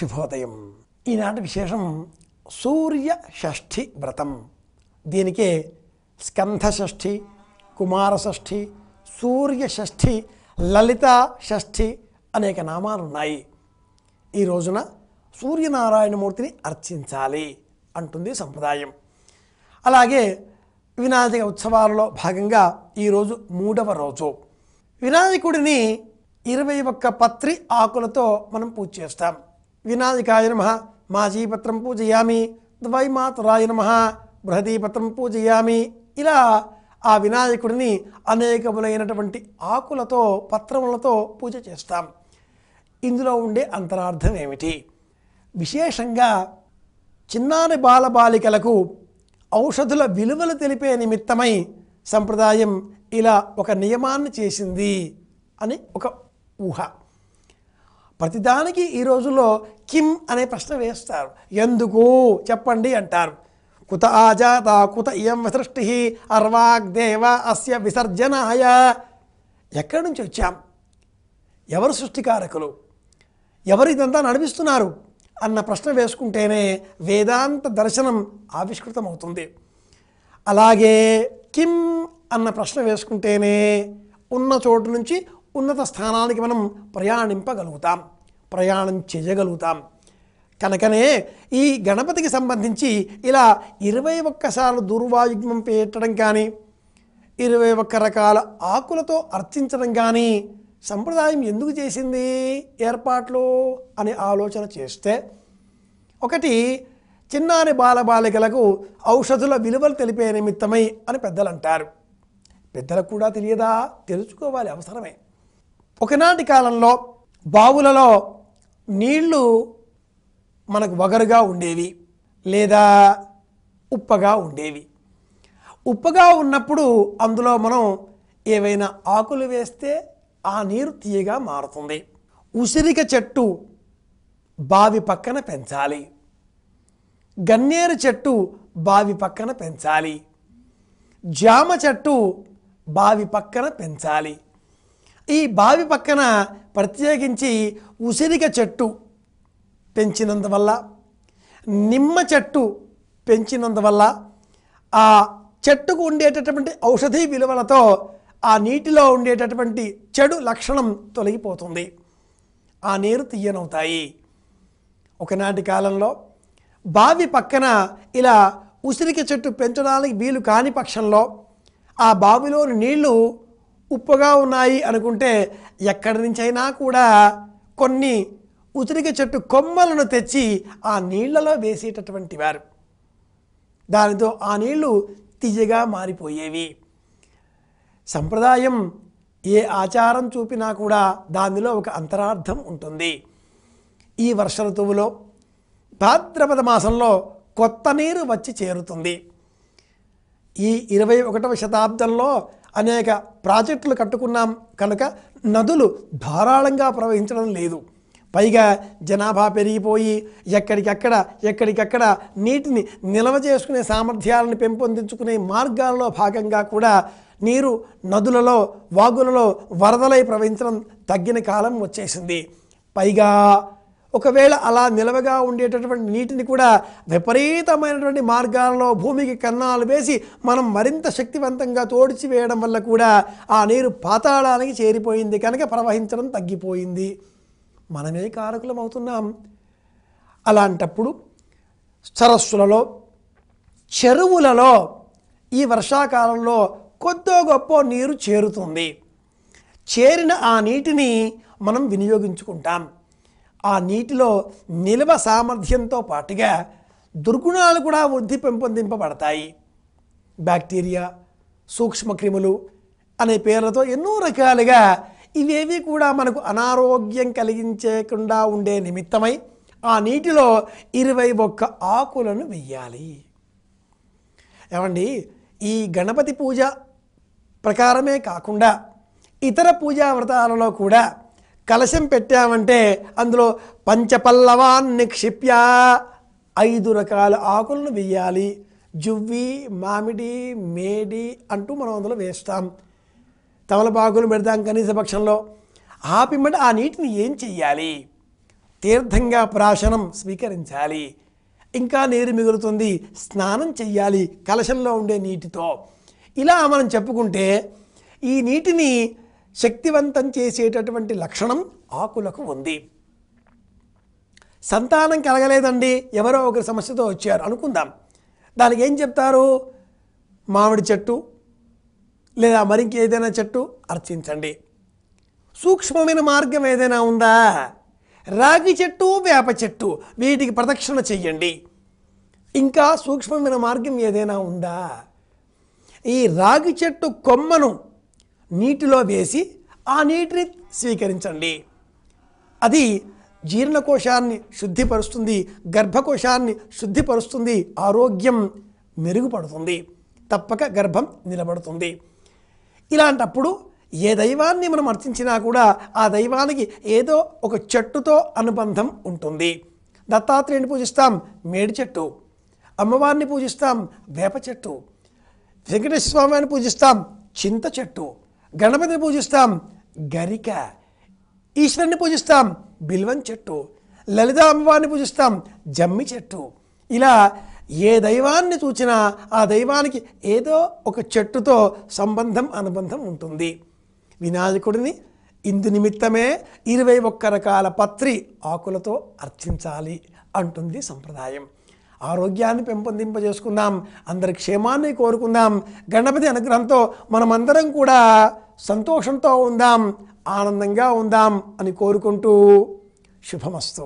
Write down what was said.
శుభోదయం. ఈనాటి విశేషం సూర్య షష్ఠి వ్రతం. దీనికే స్కంధ షష్ఠి, కుమార షష్ఠి, సూర్య షష్ఠి, లలిత షష్ఠి అనేక నామాలు ఉన్నాయి. ఈ రోజున సూర్యనారాయణమూర్తిని అర్చించాలి అంటుంది సంప్రదాయం. అలాగే వినాయక ఉత్సవాలలో భాగంగా ఈరోజు 3వ రోజు. వినాయకుడిని 21 పత్రి ఆకులతో మనం పూజ చేస్తాం. వినాయకాయ నమః మాజీపత్రం పూజయామి, ద్వైమాతరాయ నమః బృహదీపత్రం పూజయామి. ఇలా ఆ వినాయకుడిని అనేకములైనటువంటి ఆకులతో, పత్రములతో పూజ చేస్తాం. ఇందులో ఉండే అంతరార్థం ఏమిటి? విశేషంగా చిన్నారి బాలబాలికలకు ఔషధుల విలువలు తెలిపే నిమిత్తమై సంప్రదాయం ఇలా ఒక నియమాన్ని చేసింది అని ఒక ఊహ. ప్రతిదానికి ఈ రోజుల్లో కిమ్ అనే ప్రశ్న వేస్తారు. ఎందుకు చెప్పండి అంటారు. కుత ఆజాత కుత ఇయం సృష్టి అర్వాగ్దేవ అస్య విసర్జనాయ. ఎక్కడి నుంచి వచ్చాం? ఎవరు సృష్టికారకులు? ఎవరు ఇదంతా నడిపిస్తున్నారు అన్న ప్రశ్న వేసుకుంటేనే వేదాంత దర్శనం ఆవిష్కృతమవుతుంది. అలాగే కిమ్ అన్న ప్రశ్న వేసుకుంటేనే ఉన్న చోటు నుంచి ఉన్నత స్థానానికి మనం ప్రయాణింపగలుగుతాం, ప్రయాణం చేయగలుగుతాం. కనుకనే ఈ గణపతికి సంబంధించి ఇలా 21 సార్లు దుర్వాయుగ్మం పెట్టడం కానీ, 21 రకాల ఆకులతో అర్చించడం కానీ సంప్రదాయం ఎందుకు చేసింది ఏర్పాట్లు అని ఆలోచన చేస్తే, ఒకటి చిన్నారి బాలబాలికలకు ఔషధుల విలువలు తెలిపే నిమిత్తమై అని పెద్దలు అంటారు. పెద్దలకు కూడా తెలియదా? తెలుసుకోవాలి, అవసరమే. ఒకనాటి కాలంలో బావులలో నీళ్లు మనకు వగరుగా ఉండేవి లేదా ఉప్పగా ఉండేవి. ఉప్పగా ఉన్నప్పుడు అందులో మనం ఏవైనా ఆకులు వేస్తే ఆ నీరు తీయగా మారుతుంది. ఉసిరిక చెట్టు బావి పక్కన పెంచాలి, గన్నేరు చెట్టు బావి పక్కన పెంచాలి, జామ చెట్టు బావి పక్కన పెంచాలి. ఈ బావి పక్కన ప్రత్యేకించి ఉసిరిక చెట్టు పెంచినందువల్ల, నిమ్మ చెట్టు పెంచినందువల్ల ఆ చెట్టుకు ఉండేటటువంటి ఔషధీ విలువలతో ఆ నీటిలో ఉండేటటువంటి చెడు లక్షణం తొలగిపోతుంది, ఆ నీరు తీయనవుతాయి. ఒకనాటి కాలంలో బావి పక్కన ఇలా ఉసిరిక చెట్టు పెంచడానికి వీలు కాని పక్షంలో ఆ బావిలోని నీళ్లు ఉప్పుగా ఉన్నాయి అనుకుంటే ఎక్కడి నుంచైనా కూడా కొన్ని ఉసిరిక చెట్టు కొమ్మలను తెచ్చి ఆ నీళ్లలో వేసేటటువంటి వారు. దానితో ఆ నీళ్లు తీయగా మారిపోయేవి. సంప్రదాయం ఏ ఆచారం చూపినా కూడా దానిలో ఒక అంతరార్థం ఉంటుంది. ఈ వర్ష ఋతువులో భాద్రపద మాసంలో కొత్త నీరు వచ్చి చేరుతుంది. ఈ 21వ శతాబ్దంలో అనేక ప్రాజెక్టులు కట్టుకున్నాం కనుక నదులు ధారాళంగా ప్రవహించడం లేదు. పైగా జనాభా పెరిగిపోయి ఎక్కడికక్కడ నీటిని నిల్వ చేసుకునే సామర్థ్యాలను పెంపొందించుకునే మార్గాల్లో భాగంగా కూడా నీరు నదులలో, వాగులలో వరదలై ప్రవహించడం తగ్గిన కాలం వచ్చేసింది. పైగా ఒకవేళ అలా నిలవగా ఉండేటటువంటి నీటిని కూడా విపరీతమైనటువంటి మార్గాలలో భూమికి కన్నాలు వేసి మనం మరింత శక్తివంతంగా తోడిచి వేయడం వల్ల కూడా ఆ నీరు పాతాళానికి చేరిపోయింది కనుక ప్రవహించడం తగ్గిపోయింది. మనమే కారకులం అవుతున్నాం. అలాంటప్పుడు సరస్సులలో, చెరువులలో ఈ వర్షాకాలంలో కొద్దో గొప్ప నీరు చేరుతుంది. చేరిన ఆ నీటిని మనం వినియోగించుకుంటాం. ఆ నీటిలో నిల్వ సామర్థ్యంతో పాటుగా దుర్గుణాలు కూడా పెంపొందింపబడతాయి. బ్యాక్టీరియా, సూక్ష్మక్రిములు అనే పేర్లతో ఎన్నో రకాలుగా ఇవేవి కూడా మనకు అనారోగ్యం కలిగించకుండా ఉండే నిమిత్తమై ఆ నీటిలో 21 ఆకులను వెయ్యాలి. ఏమండి, ఈ గణపతి పూజ ప్రకారమే కాకుండా ఇతర పూజా వ్రతాలలో కూడా కలశం పెట్టామంటే అందులో పంచపల్లవాన్ నిక్షిప్య 5 రకాల ఆకులను వెయ్యాలి. జువ్వి, మామిడి, మేడి అంటూ మనం అందులో వేస్తాం. తమలపాకులు పెడతాం కనీస పక్షంలో. ఆ పిమ్మట ఆ నీటిని ఏం చెయ్యాలి? తీర్థంగా ప్రాశనం స్వీకరించాలి. ఇంకా నీరు మిగులుతుంది, స్నానం చెయ్యాలి కలశంలో ఉండే నీటితో. ఇలా మనం చెప్పుకుంటే ఈ నీటిని శక్తివంతం చేసేటటువంటి లక్షణం ఆకులకు ఉంది. సంతానం కలగలేదండి, ఎవరో ఒకరి సమస్యతో వచ్చారు అనుకుందాం. దానికి ఏం చెప్తారు? మామిడి చెట్టు లేదా మరింకేదైనా చెట్టు అర్చించండి. సూక్ష్మమైన మార్గం ఏదైనా ఉందా? రాగి చెట్టు, వేప చెట్టు, వీటికి ప్రదక్షిణ చెయ్యండి. ఇంకా సూక్ష్మమైన మార్గం ఏదైనా ఉందా? ఈ రాగి చెట్టు కొమ్మను నీటిలో వేసి ఆ నీటిని స్వీకరించండి. అది జీర్ణకోశాన్ని శుద్ధిపరుస్తుంది, గర్భకోశాన్ని శుద్ధిపరుస్తుంది, ఆరోగ్యం మెరుగుపడుతుంది, తప్పక గర్భం నిలబడుతుంది. ఇలాంటప్పుడు ఏ దైవాన్ని మనం అర్చించినా కూడా ఆ దైవానికి ఏదో ఒక చెట్టుతో అనుబంధం ఉంటుంది. దత్తాత్రేయుని పూజిస్తాం, మేడి చెట్టు. అమ్మవారిని పూజిస్తాం, వేప చెట్టు. వెంకటేశ్వర స్వామిని పూజిస్తాం, చింత చెట్టు. గణపతిని పూజిస్తాం, గరిక. ఈశ్వరుని పూజిస్తాం, బిల్వం చెట్టు. లలిత అమ్మవారిని పూజిస్తాం, జమ్మి చెట్టు. ఇలా ఏ దైవాన్ని చూచినా ఆ దైవానికి ఏదో ఒక చెట్టుతో సంబంధం అనుబంధం ఉంటుంది. వినాయకుడిని ఇందు నిమిత్తమే 21 రకాల పత్రి ఆకులతో అర్చించాలి అంటుంది సంప్రదాయం. ఆరోగ్యాన్ని పెంపొందింపజేసుకుందాం, అందరి క్షేమాన్ని కోరుకుందాం. గణపతి అనుగ్రహంతో మనమందరం కూడా సంతోషంతో ఉందాం, ఆనందంగా ఉందాం అని కోరుకుంటూ శుభమస్తు.